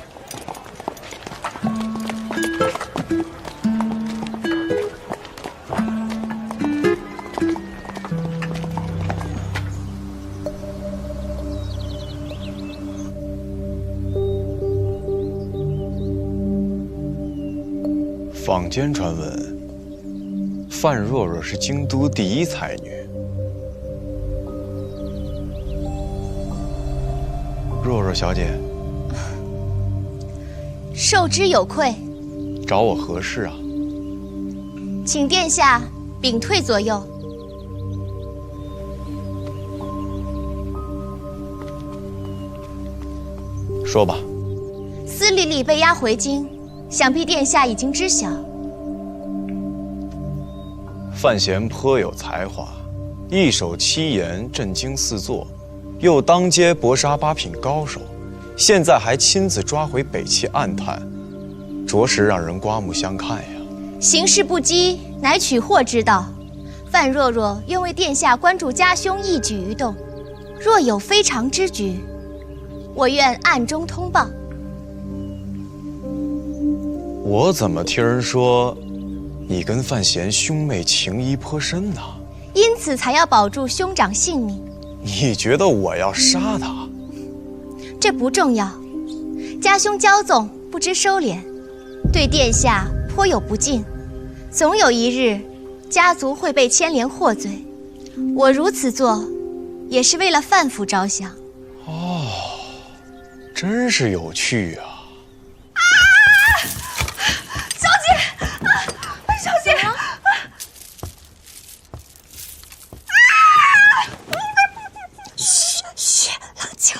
坊间传闻，范若若是京都第一才女。若若小姐，受之有愧，找我何事啊？请殿下禀退左右。说吧。司礼礼被押回京，想必殿下已经知晓。范闲颇有才华，一手七言震惊四座，又当街搏杀8品高手，现在还亲自抓回北齐暗探，着实让人刮目相看呀。行事不羁，乃取货之道。范若若愿为殿下关注家兄一举一动，若有非常之举，我愿暗中通报。我怎么听人说，你跟范闲兄妹情谊颇深呢？因此才要保住兄长性命。你觉得我要杀他？这不重要。家兄骄纵，不知收敛，对殿下颇有不敬，总有一日，家族会被牵连获罪。我如此做，也是为了范府着想。哦，真是有趣啊！小姐，小姐，嘘，冷静。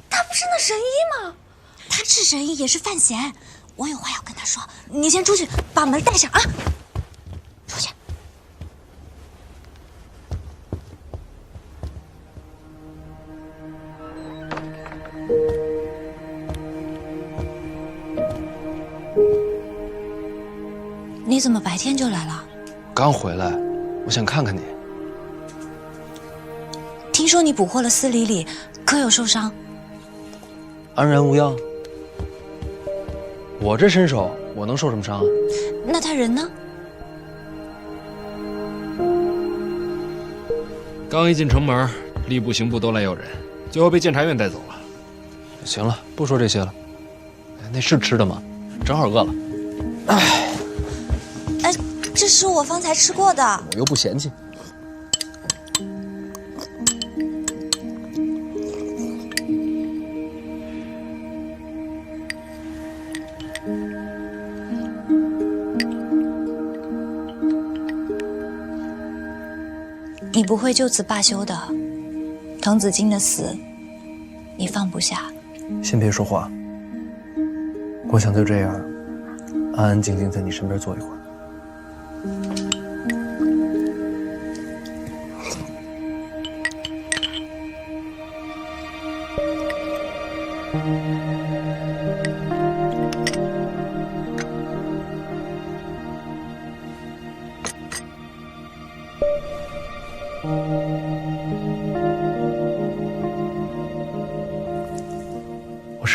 他不是那神医吗？他是神医，也是范闲。我有话要跟他说，你先出去，把门带上啊！出去。你怎么白天就来了？刚回来，我想看看你。听说你捕获了司礼礼，可有受伤？安然无恙。我这身手，我能受什么伤啊？那他人呢？刚一进城门，吏部、刑部都来要人，最后被监察院带走了。行了，不说这些了。那是吃的吗？正好饿了。哎，这是我方才吃过的。我又不嫌弃。你不会就此罢休的。滕子京的死，你放不下。先别说话，我想就这样，安安静静在你身边坐一会儿。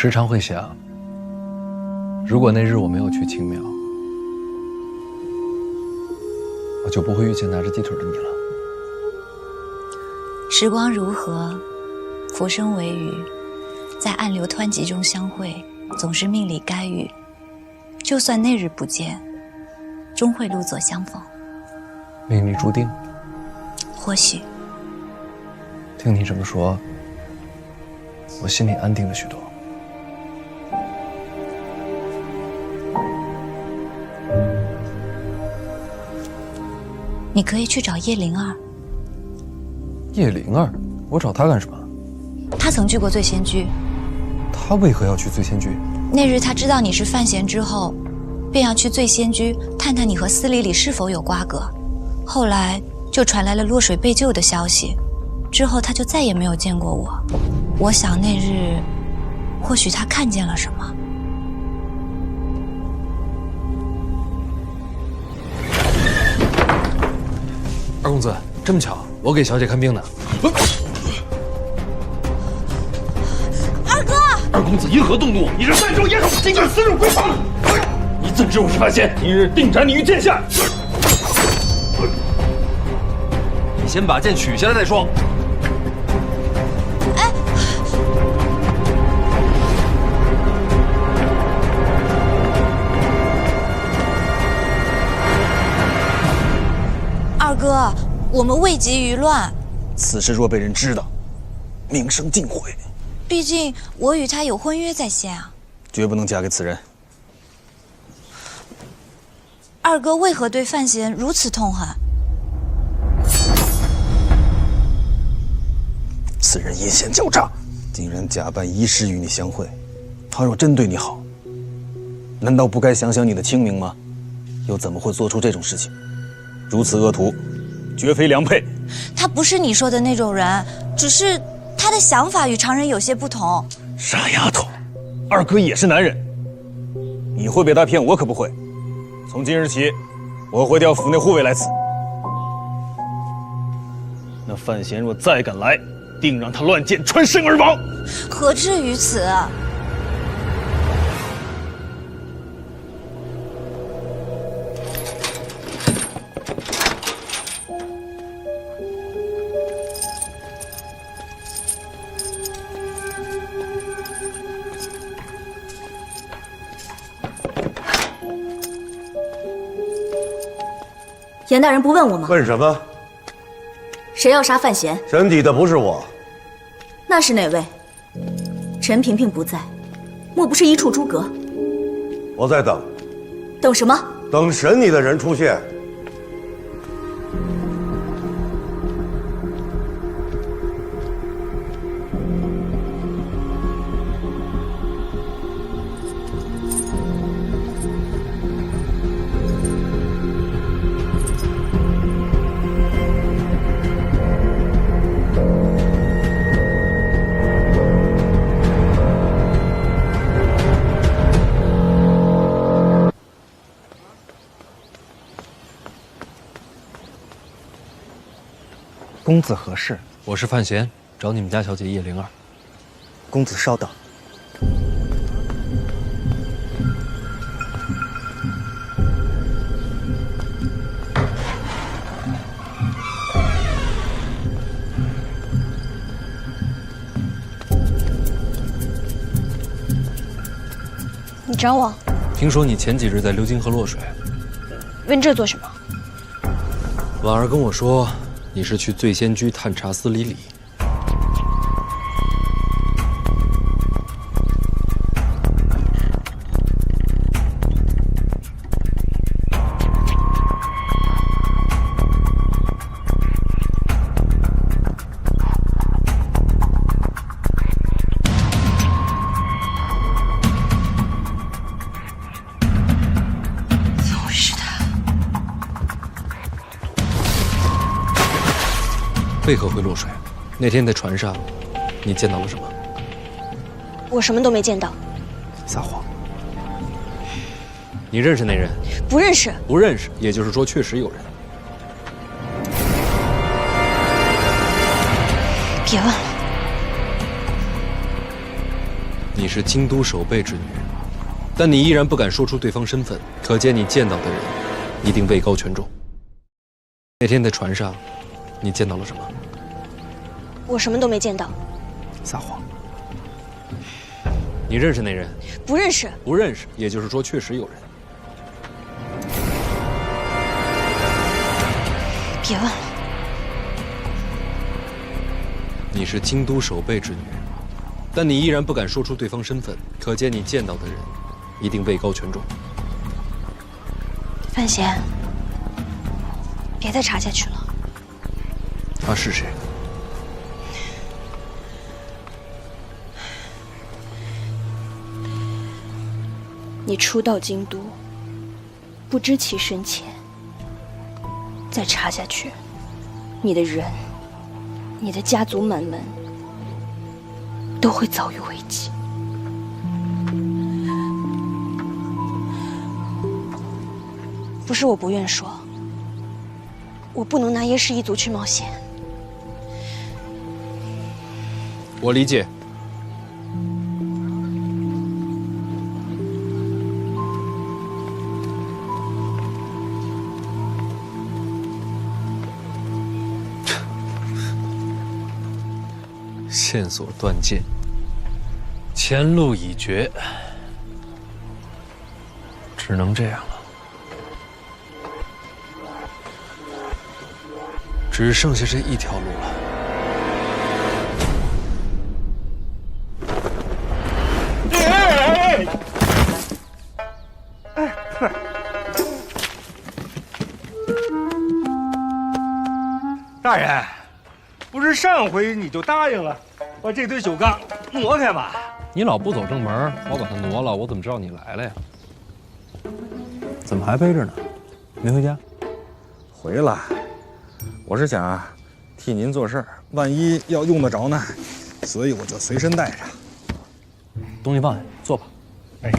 时常会想，如果那日我没有去青苗，我就不会遇见拿着鸡腿的你了。时光如河，浮生为鱼，在暗流湍急中相会，总是命里该遇。就算那日不见，终会路左相逢。命里注定。或许。听你这么说，我心里安定了许多。你可以去找叶灵儿。叶灵儿，我找她干什么？她曾去过醉仙居。她为何要去醉仙居？那日她知道你是范闲之后，便要去醉仙居探探你和司礼里是否有瓜葛。后来就传来了落水被救的消息，之后她就再也没有见过我。我想那日，或许她看见了什么。二公子，这么巧，我给小姐看病呢。二哥！二公子因何动怒？你是犯州野种，竟敢私入闺房！你怎知我是范闲？今日定斩你于剑下！你先把剑取下来再说。二哥，我们未及于乱。此事若被人知道，名声尽毁。毕竟我与他有婚约在先啊，绝不能嫁给此人。二哥为何对范闲如此痛恨？此人阴险狡诈，竟然假扮医师与你相会。他若真对你好，难道不该想想你的清明吗？又怎么会做出这种事情？如此恶徒，绝非良配。他不是你说的那种人，只是他的想法与常人有些不同。傻丫头，二哥也是男人，你会被他骗，我可不会。从今日起，我会调府内护卫来此。那范闲若再敢来，定让他乱箭穿身而亡。何至于此？严大人不问我吗？问什么？谁要杀范闲？审底的不是我。那是哪位？陈萍萍不在，莫不是一触诸葛？我在等。等什么？等审你的人出现。公子何事？我是范闲，找你们家小姐叶灵儿。公子稍等。你找我？听说你前几日在流金河落水，问这做什么？婉儿跟我说，你是去醉仙居探查司礼里。就是他。为何会落水？那天在船上，你见到了什么？我什么都没见到。撒谎！你认识那人？不认识。不认识，也就是说确实有人。别问了。你是京都守备之女，但你依然不敢说出对方身份，可见你见到的人一定位高权重。那天在船上，你见到了什么？我什么都没见到。撒谎。你认识那人？不认识。不认识，也就是说确实有人。别问了。你是京都守备之女，但你依然不敢说出对方身份，可见你见到的人一定位高权重。范闲，别再查下去了。他是谁？你初到京都，不知其深浅，再查下去，你的人，你的家族满门都会遭遇危机。不是我不愿说，我不能拿叶氏一族去冒险。我理解。线索断尽，前路已绝，只能这样了。只剩下这一条路了。大人，不是上回你就答应了，把这堆酒缸挪开吗？你老不走正门，我把它挪了，我怎么知道你来了呀？怎么还背着呢？没回家？回来。我是想啊，替您做事儿，万一要用得着呢，所以我就随身带着。东西放下，坐吧。哎。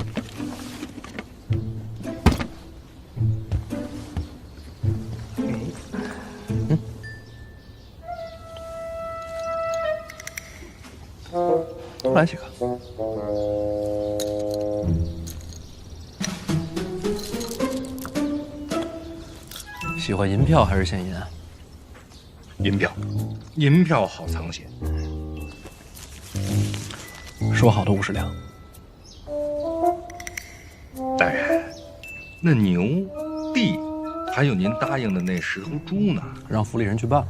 来几个。喜欢银票还是现银啊？银票，银票好藏些。说好的50两。大人，那牛、地，还有您答应的那10头猪呢？让府里人去办了。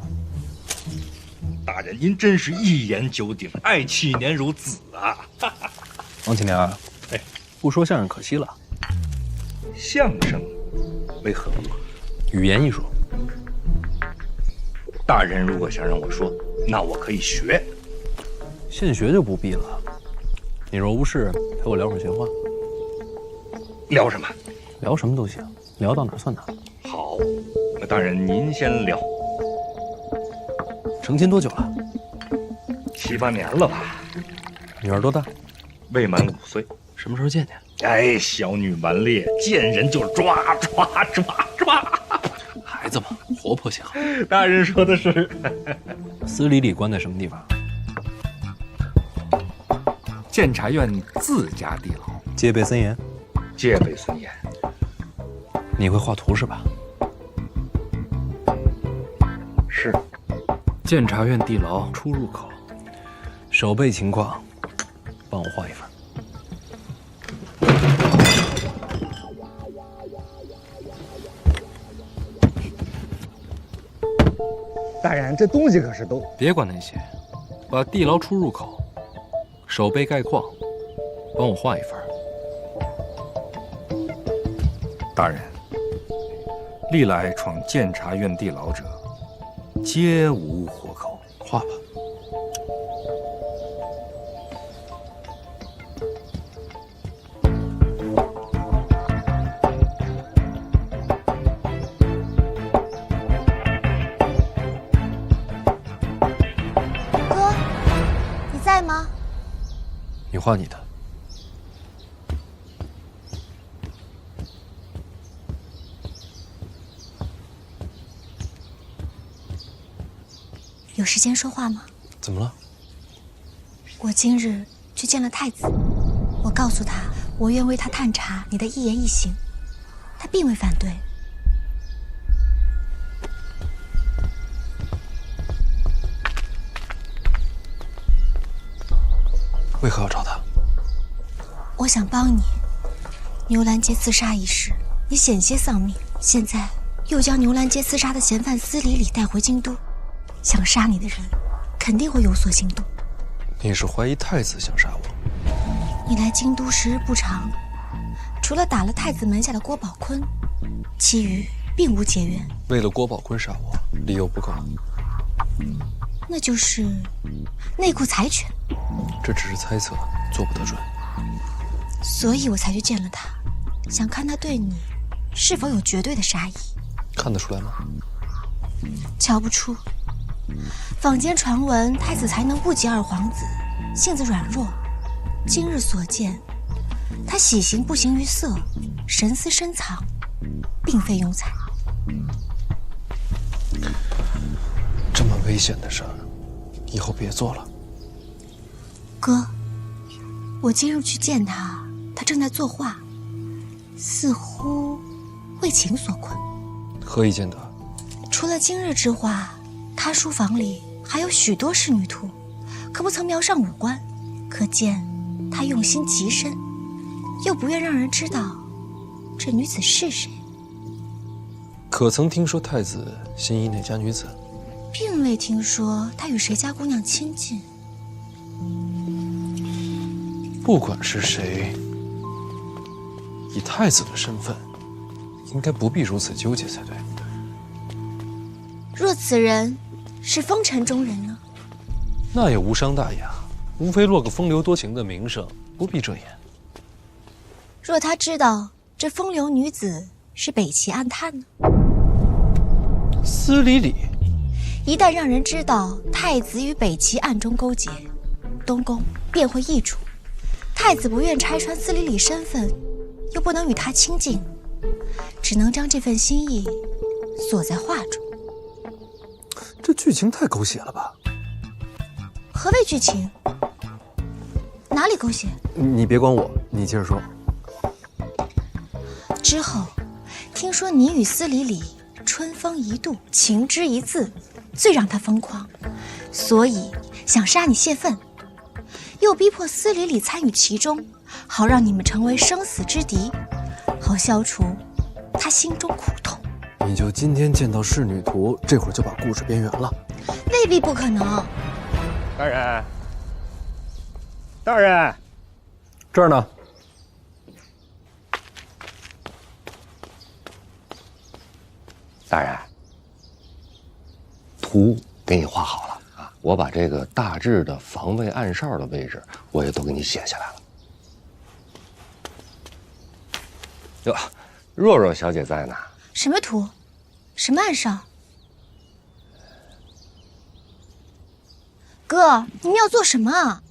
大人，您真是一言九鼎，爱妻年如子啊！王启良，哎，不说相声可惜了。相声为何不？语言艺术。大人如果想让我说，那我可以学。现学就不必了。你若无事，陪我聊会儿闲话。聊什么？聊什么都行，聊到哪儿算哪儿。好，那大人您先聊。成亲多久了？7、8年了吧。女儿多大？未满5岁。什么时候见见？哎，小女顽劣，见人就抓。孩子嘛，活泼些好。大人说的是。司礼里关在什么地方？监察院自家地牢，戒备森严。戒备森严。你会画图是吧？是。监察院地牢出入口，守备情况，帮我画一份。大人，这东西可是都……别管那些，把地牢出入口、守备概况，帮我画一份。大人，历来闯监察院地牢者，皆无活口。画吧。哥，你在吗？你画你的。有时间说话吗？怎么了？我今日去见了太子。我告诉他，我愿为他探查你的一言一行，他并未反对。为何要找他？我想帮你。牛栏街刺杀一事，你险些丧命，现在又将牛栏街刺杀的嫌犯司礼礼带回京都，想杀你的人肯定会有所行动。你是怀疑太子想杀我？你来京都时日不长，除了打了太子门下的郭宝坤，其余并无结缘。为了郭宝坤杀我，理由不够。那就是内库财权。这只是猜测，做不得准。所以我才去见了他，想看他对你是否有绝对的杀意。看得出来吗？瞧不出。坊间传闻太子才能不及二皇子，性子软弱。今日所见，他喜形不形于色，神思深藏，并非庸才。这么危险的事儿，以后别做了。哥，我今日去见他，他正在作画，似乎为情所困。何以见得？除了今日之画，他书房里还有许多仕女图，可不曾描上五官，可见他用心极深，又不愿让人知道这女子是谁。可曾听说太子心仪哪家女子？并未听说他与谁家姑娘亲近。不管是谁，以太子的身份，应该不必如此纠结才对。若此人是风尘中人呢？那也无伤大雅，无非落个风流多情的名声，不必遮掩。若他知道这风流女子是北齐暗探呢？司礼礼，一旦让人知道太子与北齐暗中勾结，东宫便会易主。太子不愿拆穿司礼礼身份，又不能与他亲近，只能将这份心意锁在画中。这剧情太狗血了吧？何谓剧情？哪里狗血？你别管我，你接着说。之后，听说你与司礼礼春风一度，情之一字，最让他疯狂，所以想杀你泄愤，又逼迫司礼礼参与其中，好让你们成为生死之敌，好消除他心中苦痛。你就今天见到仕女图，这会儿就把故事边缘了？未必不可能。大人，大人，这儿呢。大人，图给你画好了啊！我把这个大致的防卫暗哨的位置，我也都给你写下来了。哟，若若小姐在呢。什么图？什么暗哨？哥，你们要做什么啊？